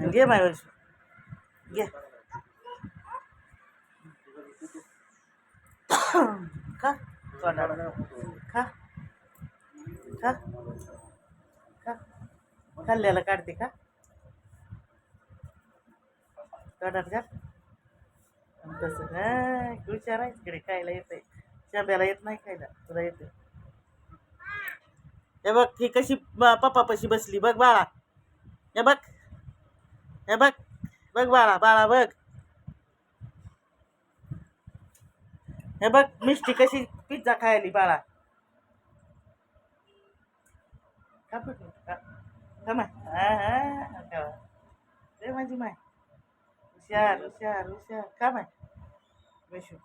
घे माय वैशू घे खा तोंडाला खा खा खा खाल्ल्याला काढते का तोंडात घाल तसं नाही हुशार आहे तिकडे खायला येतंय शाब्याला येत नाही खायला तुला येते हे बघ ही कशी पप्पापाशी बसली बघ बाळा हे बघ हे बघ बघ बाळा बाळा बघ हे बघ मिष्टी कशी पिझ्झा खायली बाळा का बघ का माय रे माझी माय हुशार हुशार हुशार का माय वैशू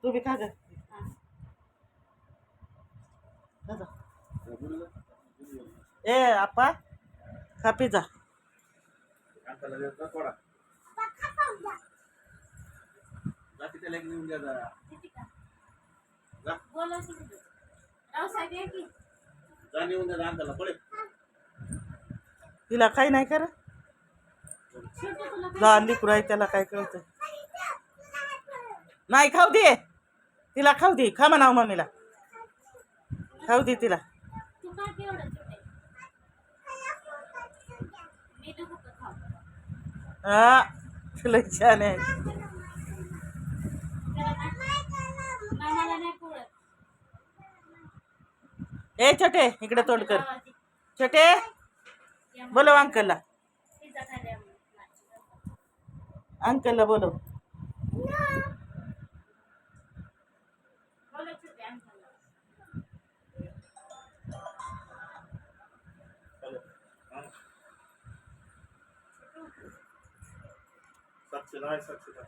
तू बी खा ग ए आपा खा पिझ्झा तिला काही नाही कर लहान लेकरू आहे त्याला काय कळतं नाही खाऊ दे तिला खाऊ दे खा म्हणाव मम्मीला खाऊ दे तिला हा लय छान आहे ए छोटे इकडे तोंड कर छोटे बोलव अंकलला अंकलला बोलव साक्षीला